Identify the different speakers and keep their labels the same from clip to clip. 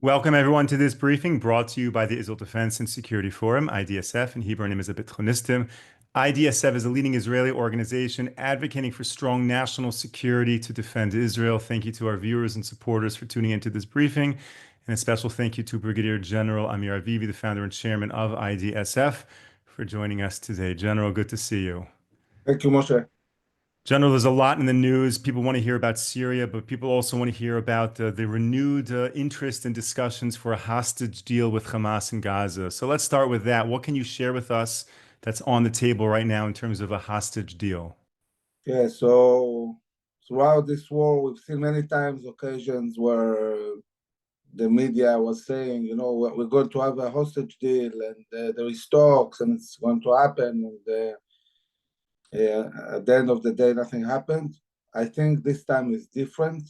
Speaker 1: Welcome everyone to this briefing brought to you by the Israel Defense and Security Forum, IDSF. In Hebrew, name is Bitchonistim. IDSF is a leading Israeli organization advocating for strong national security to defend Israel. Thank you to our viewers and supporters for tuning into this briefing. And a special thank you to Brigadier General Amir Aviv, the founder and chairman of IDSF, for joining us today. General, good to see you.
Speaker 2: Thank you, Moshe.
Speaker 1: General, there's a lot in the news. People want to hear about Syria, but people also want to hear about the renewed interest in discussions for a hostage deal with Hamas in Gaza. So let's start with that. What can you share with us that's on the table right now in terms of a hostage deal?
Speaker 2: Yeah, so throughout this war, we've seen many times occasions where the media was saying, we're going to have a hostage deal and there is talks and it's going to happen. And at the end of the day, nothing happened. I think this time is different.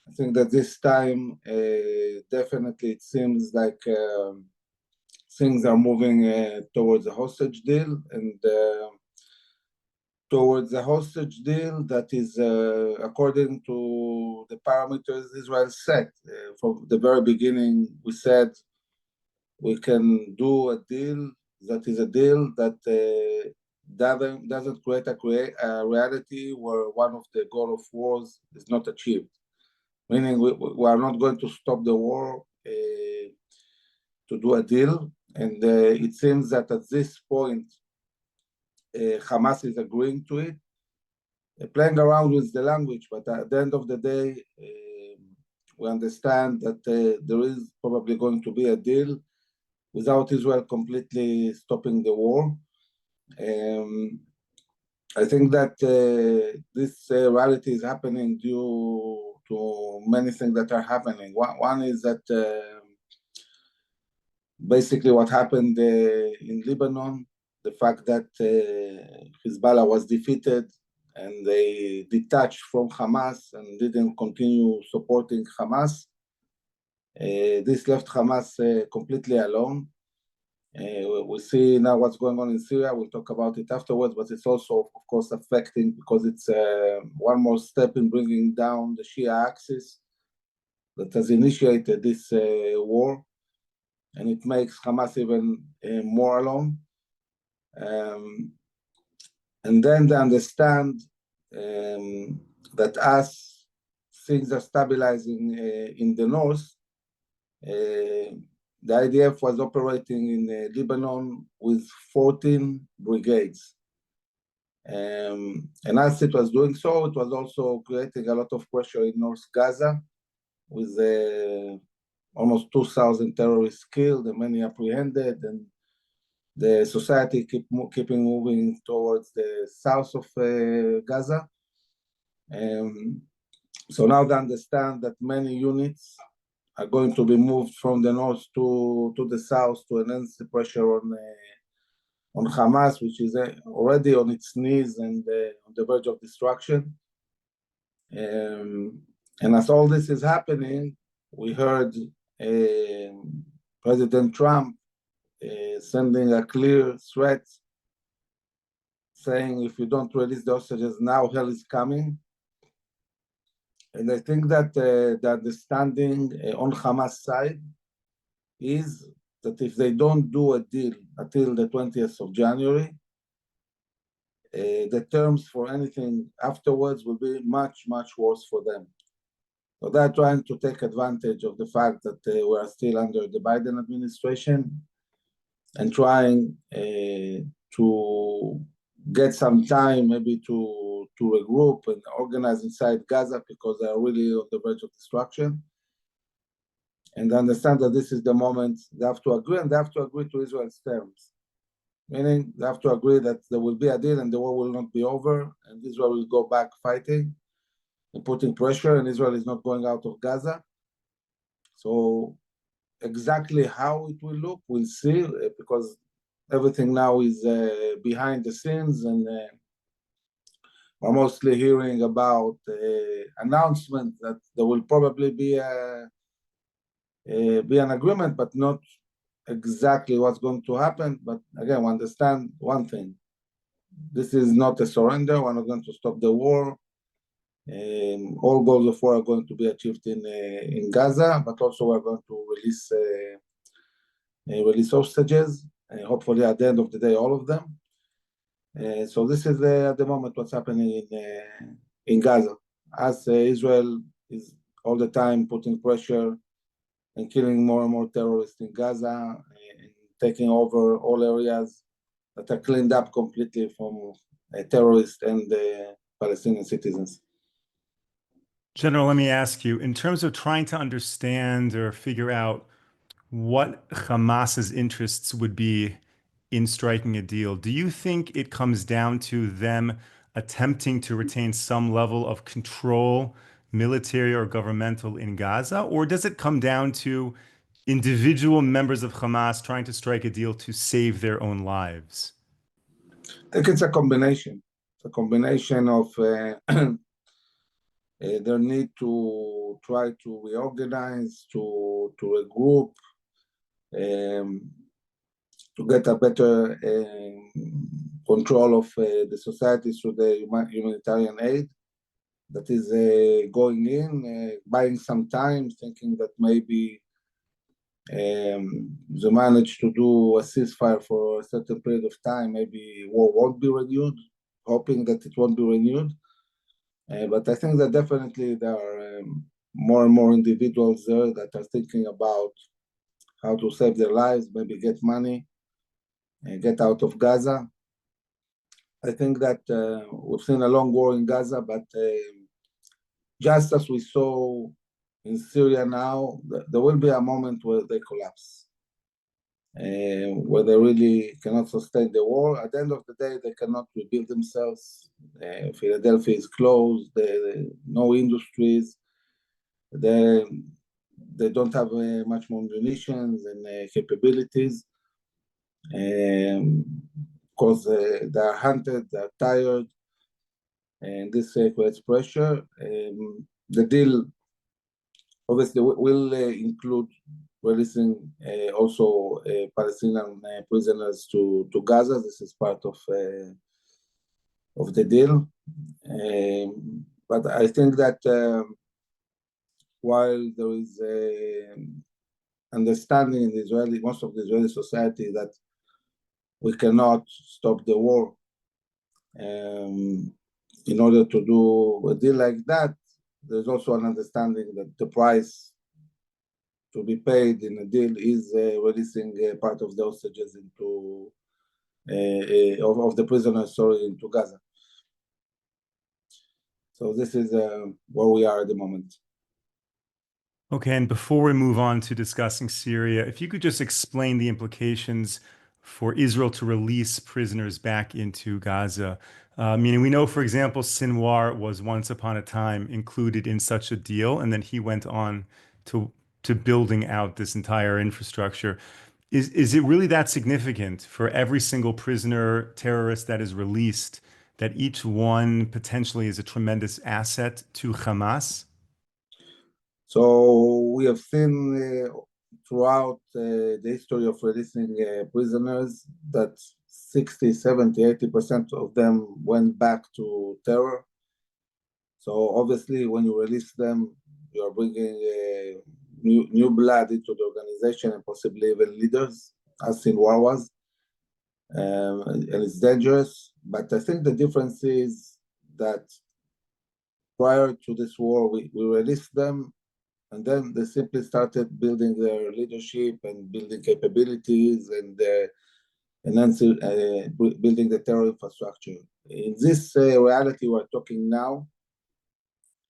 Speaker 2: I think that this time, definitely it seems like things are moving towards a hostage deal and towards a hostage deal that is according to the parameters Israel set. From the very beginning, we said we can do a deal that is a deal that doesn't create a reality where one of the goal of wars is not achieved. Meaning we are not going to stop the war to do a deal. And it seems that at this point, Hamas is agreeing to it, playing around with the language, but at the end of the day, we understand that there is probably going to be a deal without Israel completely stopping the war. I think that this reality is happening due to many things that are happening. One is that basically what happened in Lebanon, the fact that Hezbollah was defeated and they detached from Hamas and didn't continue supporting Hamas. This left Hamas completely alone. We see now what's going on in Syria. We'll talk about it afterwards, but it's also, of course, affecting because it's one more step in bringing down the Shia axis that has initiated this war, and it makes Hamas even more alone. And then they understand that as things are stabilizing in the north, the IDF was operating in Lebanon with 14 brigades. And as it was doing so, it was also creating a lot of pressure in North Gaza with almost 2,000 terrorists killed and many apprehended, and the society keeping moving towards the south of Gaza. So now they understand that many units are going to be moved from the north to the south to enhance the pressure on Hamas, which is already on its knees and on the verge of destruction. And as all this is happening, we heard President Trump sending a clear threat saying, if you don't release the hostages now, hell is coming. And I think that the understanding on Hamas side is that if they don't do a deal until the 20th of January, the terms for anything afterwards will be much, much worse for them. So they're trying to take advantage of the fact that we are still under the Biden administration and trying to get some time maybe to regroup and organize inside Gaza because they are really on the verge of destruction. And understand that this is the moment they have to agree, and they have to agree to Israel's terms. Meaning they have to agree that there will be a deal and the war will not be over, and Israel will go back fighting and putting pressure, and Israel is not going out of Gaza. So exactly how it will look, we'll see, because everything now is behind the scenes, and we're mostly hearing about announcement that there will probably be an agreement, but not exactly what's going to happen. But again, we understand one thing: this is not a surrender. We're not going to stop the war. All goals of war are going to be achieved in Gaza, but also we're going to release hostages, hopefully at the end of the day, all of them. So this is at the moment what's happening in Gaza, as Israel is all the time putting pressure and killing more and more terrorists in Gaza, and taking over all areas that are cleaned up completely from terrorists and Palestinian citizens.
Speaker 1: General, let me ask you, in terms of trying to understand or figure out what Hamas's interests would be in striking a deal, do you think it comes down to them attempting to retain some level of control, military or governmental, in Gaza? Or does it come down to individual members of Hamas trying to strike a deal to save their own lives?
Speaker 2: I think it's a combination. It's a combination of their need to try to reorganize, to regroup, to get a better control of the society through the humanitarian aid that is going in, buying some time, thinking that maybe they manage to do a ceasefire for a certain period of time, maybe war won't be renewed, hoping that it won't be renewed. But I think that definitely there are more and more individuals there that are thinking about how to save their lives, maybe get money, and get out of Gaza. I think that we've seen a long war in Gaza, but just as we saw in Syria now, there will be a moment where they collapse, where they really cannot sustain the war. At the end of the day, they cannot rebuild themselves. Philadelphia is closed, no industries, they don't have much more munitions and capabilities. Because they are hunted, they are tired, and this creates pressure. The deal obviously will include releasing also Palestinian prisoners to Gaza. This is part of the deal. But I think that while there is understanding in the most of the Israeli society that we cannot stop the war, in order to do a deal like that, there's also an understanding that the price to be paid in a deal is releasing part of the hostages into of the prisoners, into Gaza. So this is where we are at the moment.
Speaker 1: Okay, and before we move on to discussing Syria, if you could just explain the implications for Israel to release prisoners back into Gaza. Meaning we know, for example, Sinwar was once upon a time included in such a deal, and then he went on to building out this entire infrastructure. Is it really that significant for every single prisoner terrorist that is released, that each one potentially is a tremendous asset to Hamas?
Speaker 2: So we have seen throughout the history of releasing prisoners that 60, 70, 80% of them went back to terror. So obviously when you release them, you are bringing new blood into the organization and possibly even leaders, as Sinwar was. And it's dangerous. But I think the difference is that prior to this war, we released them, and then they simply started building their leadership and building capabilities and building the terror infrastructure. In this reality we're talking now,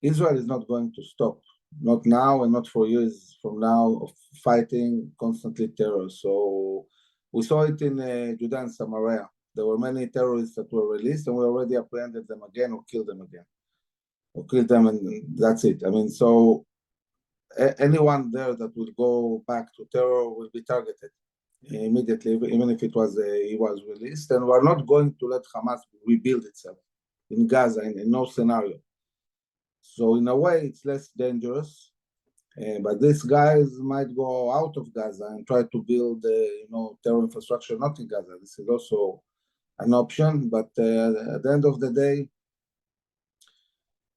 Speaker 2: Israel is not going to stop, not now and not for years from now, of fighting constantly terror. So we saw it in Judea and Samaria. There were many terrorists that were released, and we already apprehended them again or killed them again. Or killed them, and that's it. I mean, so anyone there that will go back to terror will be targeted immediately, even if it was he was released. And we're not going to let Hamas rebuild itself in Gaza in no scenario. So in a way, it's less dangerous. But these guys might go out of Gaza and try to build, terror infrastructure not in Gaza. This is also an option. But at the end of the day,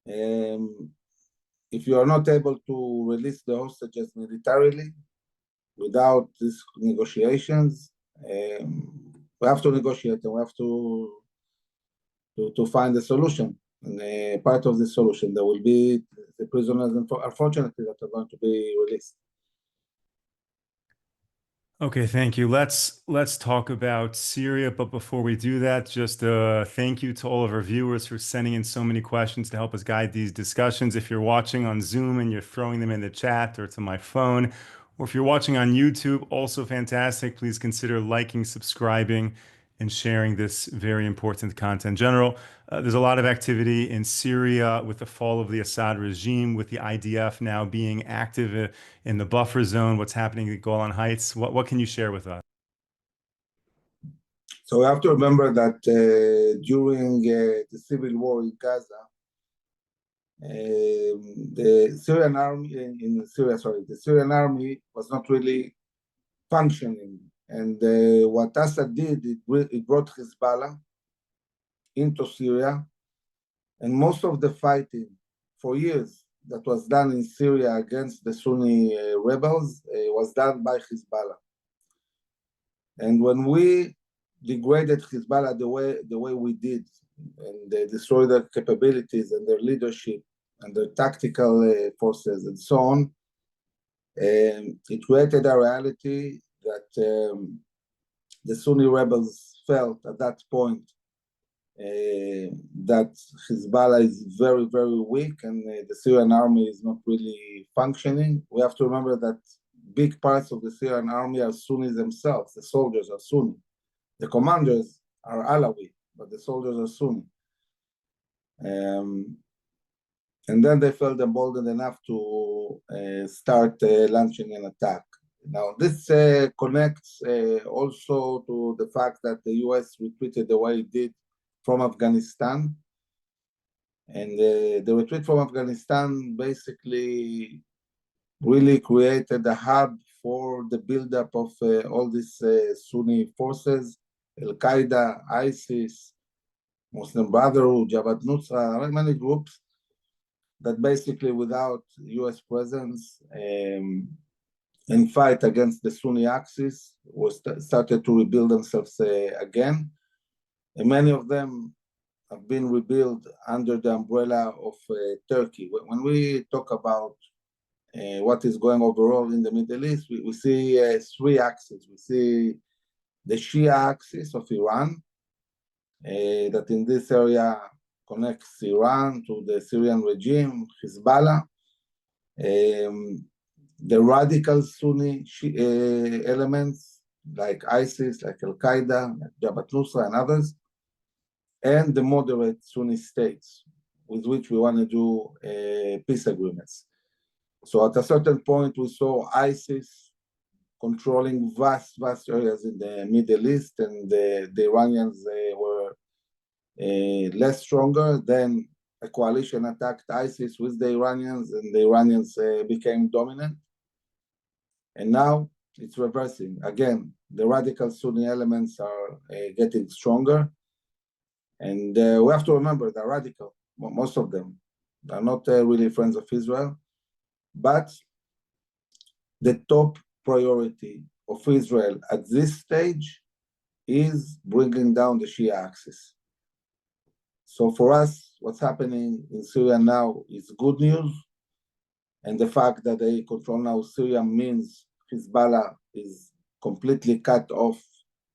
Speaker 2: If you are not able to release the hostages militarily without these negotiations, we have to negotiate and we have to find a solution. And part of the solution, there will be the prisoners, unfortunately, that are going to be released.
Speaker 1: Okay, thank you. Let's talk about Syria, but before we do that, just thank you to all of our viewers for sending in so many questions to help us guide these discussions. If you're watching on Zoom and you're throwing them in the chat or to my phone, or if you're watching on YouTube, also fantastic. Please consider liking, subscribing, and sharing this very important content. General, there's a lot of activity in Syria with the fall of the Assad regime, with the IDF now being active in the buffer zone, what's happening at Golan Heights. What can you share with us?
Speaker 2: So we have to remember that during the civil war in Gaza, the Syrian army the Syrian army was not really functioning. And what Assad did, it brought Hezbollah into Syria, and most of the fighting for years that was done in Syria against the Sunni rebels was done by Hezbollah. And when we degraded Hezbollah the way we did, and they destroyed their capabilities and their leadership and their tactical forces and so on, it created a reality that the Sunni rebels felt at that point that Hezbollah is very, very weak and the Syrian army is not really functioning. We have to remember that big parts of the Syrian army are Sunnis themselves. The soldiers are Sunni. The commanders are Alawi, but the soldiers are Sunni. And then they felt emboldened enough to start launching an attack. Now, this connects also to the fact that the US retreated the way it did from Afghanistan. And the retreat from Afghanistan basically really created a hub for the buildup of all these Sunni forces, Al-Qaeda, ISIS, Muslim Brotherhood, Jabhat Nusra, many groups that basically without US presence and fight against the Sunni axis started to rebuild themselves again. And many of them have been rebuilt under the umbrella of Turkey. When we talk about what is going overall in the Middle East, we see three axes. We see the Shia axis of Iran, that in this area connects Iran to the Syrian regime, Hezbollah, the radical Sunni elements like ISIS, like Al-Qaeda, like Jabhat Nusra and others, and the moderate Sunni states with which we want to do peace agreements. So at a certain point, we saw ISIS controlling vast areas in the Middle East, and the Iranians were less stronger. Then a coalition attacked ISIS with the Iranians, and the Iranians became dominant. And now it's reversing. Again, the radical Sunni elements are getting stronger. And we have to remember they're radical. Most of them are not really friends of Israel. But the top priority of Israel at this stage is bringing down the Shia axis. So for us, what's happening in Syria now is good news. And the fact that they control now Syria means Hezbollah is completely cut off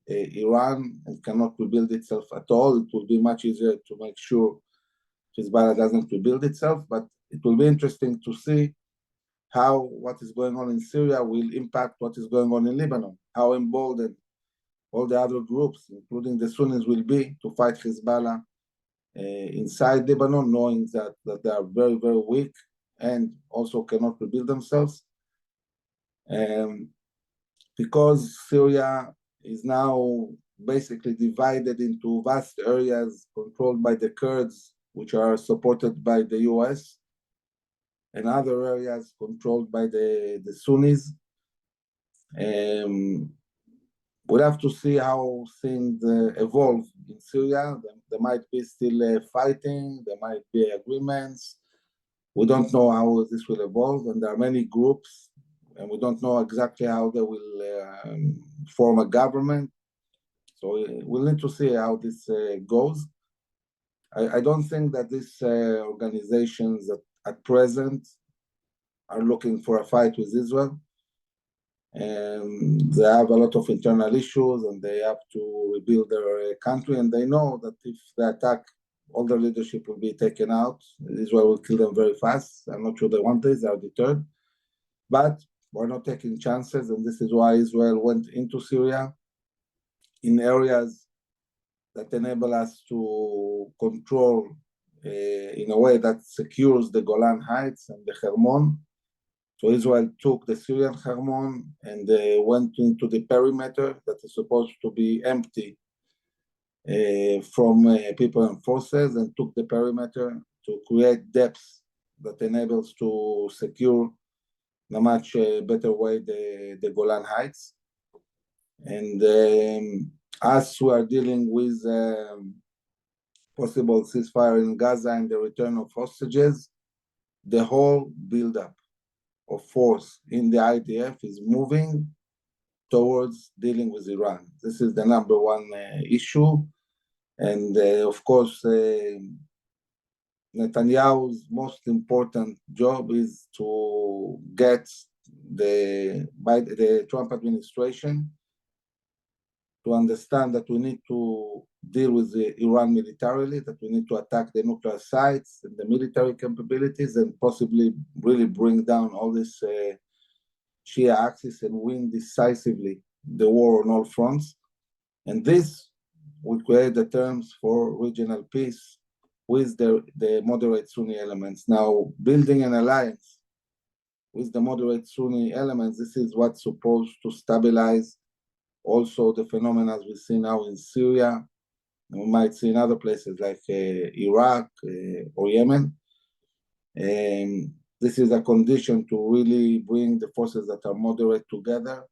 Speaker 2: Iran and cannot rebuild itself at all. It will be much easier to make sure Hezbollah doesn't rebuild itself, but it will be interesting to see how what is going on in Syria will impact what is going on in Lebanon, how emboldened all the other groups, including the Sunnis, will be to fight Hezbollah inside Lebanon, knowing that they are very, very weak and also cannot rebuild themselves. Because Syria is now basically divided into vast areas controlled by the Kurds, which are supported by the US, and other areas controlled by the Sunnis. We'll have to see how things evolve in Syria. There might be still fighting, there might be agreements, We don't know how this will evolve, and there are many groups, and we don't know exactly how they will form a government. So we'll need to see how this goes. I don't think that these organizations at present are looking for a fight with Israel. And they have a lot of internal issues, and they have to rebuild their country, and they know that if they attack, all their leadership will be taken out. Israel will kill them very fast. I'm not sure they want this, they are deterred. But we're not taking chances, and this is why Israel went into Syria in areas that enable us to control in a way that secures the Golan Heights and the Hermon. So Israel took the Syrian Hermon and went into the perimeter that is supposed to be empty from people and forces, and took the perimeter to create depth that enables to secure in a much better way the Golan Heights. And as we are dealing with possible ceasefire in Gaza and the return of hostages, the whole buildup of force in the IDF is moving towards dealing with Iran. This is the number one issue. And of course, Netanyahu's most important job is to get the Trump administration to understand that we need to deal with Iran militarily, that we need to attack the nuclear sites and the military capabilities, and possibly really bring down all this Shia axis and win decisively the war on all fronts. And this will create the terms for regional peace with the moderate Sunni elements. Now, building an alliance with the moderate Sunni elements, this is what's supposed to stabilize also the phenomena we see now in Syria, and we might see in other places like Iraq or Yemen. And this is a condition to really bring the forces that are moderate together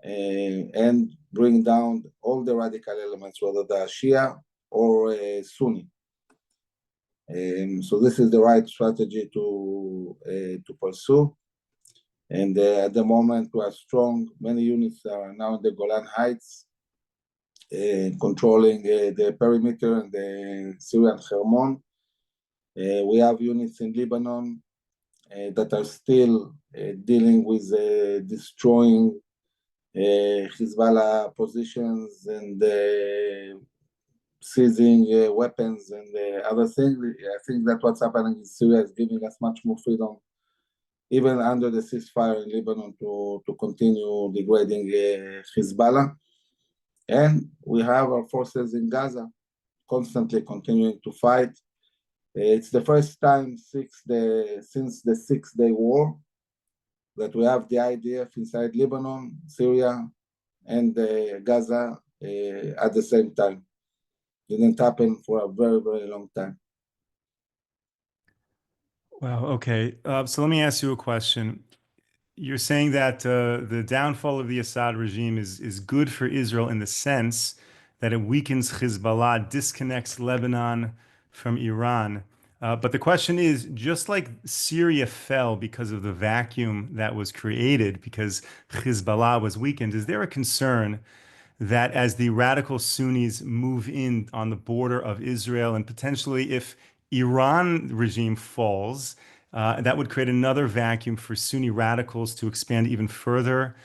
Speaker 2: and bring down all the radical elements, whether they are Shia or Sunni. So this is the right strategy to pursue. And at the moment, we are strong. Many units are now in the Golan Heights, controlling the perimeter and the Syrian Hermon. We have units in Lebanon that are still dealing with destroying Hezbollah positions and seizing weapons and other things. I think that what's happening in Syria is giving us much more freedom, even under the ceasefire in Lebanon, to continue degrading Hezbollah. And we have our forces in Gaza constantly continuing to fight. It's the first time since the 6-day war that we have the IDF inside Lebanon, Syria, and Gaza at the same time. Didn't happen for a very, very long time.
Speaker 1: Wow. Okay. So let me ask you a question. You're saying that the downfall of the Assad regime is good for Israel in the sense that it weakens Hezbollah, disconnects Lebanon from Iran. But the question is, just like Syria fell because of the vacuum that was created because Hezbollah was weakened, is there a concern that as the radical Sunnis move in on the border of Israel, and potentially if Iran regime falls, that would create another vacuum for Sunni radicals to expand even further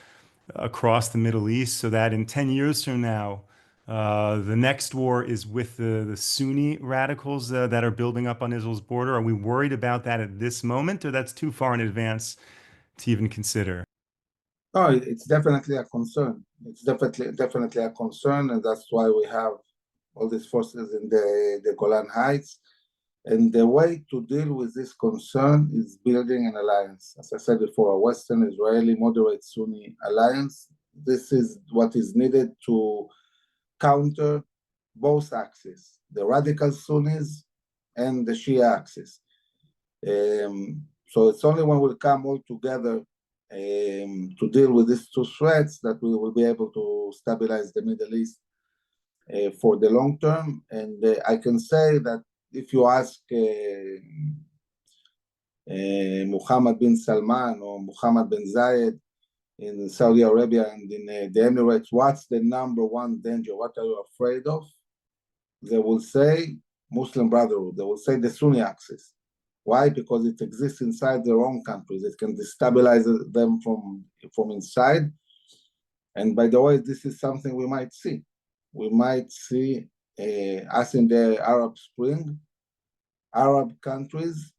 Speaker 1: across the Middle East, so that in 10 years from now, the next war is with the Sunni radicals that are building up on Israel's border? Are we worried about that at this moment, or that's too far in advance to even consider?
Speaker 2: No, it's definitely a concern. It's definitely a concern, and that's why we have all these forces in the Golan Heights. And the way to deal with this concern is building an alliance. As I said before, a Western Israeli moderate Sunni alliance. This is what is needed to counter both axes, the radical Sunnis and the Shia axis. So it's only when we come all together to deal with these two threats that we will be able to stabilize the Middle East for the long term. And I can say that if you ask Mohammed bin Salman or Mohammed bin Zayed in Saudi Arabia and in the Emirates, what's the number one danger? What are you afraid of? They will say Muslim Brotherhood. They will say the Sunni axis. Why? Because it exists inside their own countries. It can destabilize them from inside. And by the way, this is something we might see. We might see us in the Arab Spring, Arab countries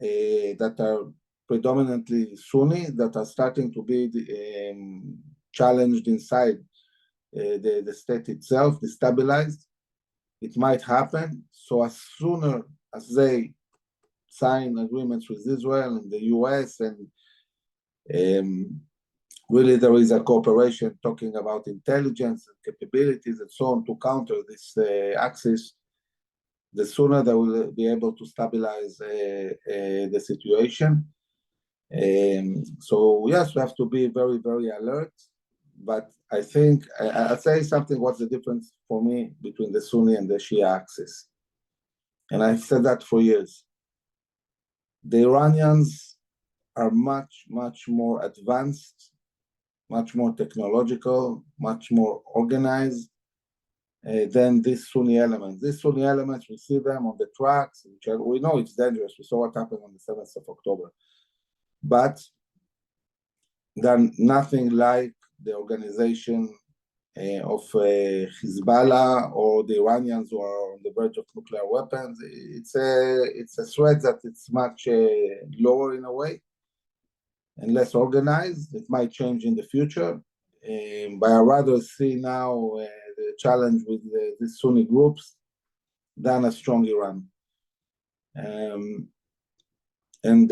Speaker 2: that are predominantly Sunni that are starting to be challenged inside the state itself, destabilized. It might happen. So as sooner as they sign agreements with Israel and the US and really there is a cooperation talking about intelligence and capabilities and so on to counter this axis, the sooner they will be able to stabilize the situation. So yes, we have to be very, very alert. But I think I'll say something. What's the difference for me between the Sunni and the Shia axis? And I've said that for years. The Iranians are much, much more advanced, much more technological, much more organized than these Sunni elements. These Sunni elements, we see them on the tracks. We know it's dangerous. We saw what happened on the 7th of October. But they're nothing like the organization of Hezbollah or the Iranians who are on the verge of nuclear weapons. It's a threat that it's much lower in a way and less organized. It might change in the future, but I rather see now the challenge with these Sunni groups than a strong Iran. And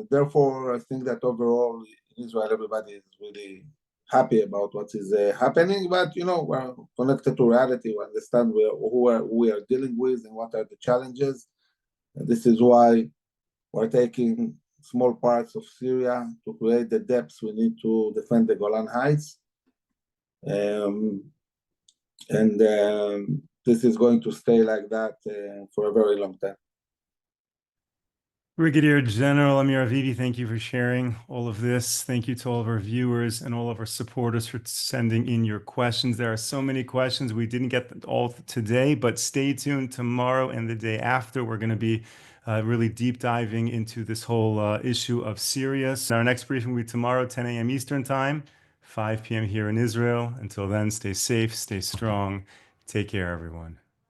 Speaker 2: therefore, I think that overall in Israel, everybody is really happy about what is happening. But, you know, we're connected to reality. We understand who we are dealing with and what are the challenges. And this is why we're taking small parts of Syria to create the depths we need to defend the Golan Heights. This is going to stay like that for a very long time.
Speaker 1: Brigadier General Amir Aviv, thank you for sharing all of this. Thank you to all of our viewers and all of our supporters for sending in your questions. There are so many questions. We didn't get all today, but stay tuned tomorrow and the day after. We're going to be really deep diving into this whole issue of Syria. So our next briefing will be tomorrow, 10 a.m. Eastern Time, 5 p.m. here in Israel. Until then, stay safe, stay strong. Take care, everyone.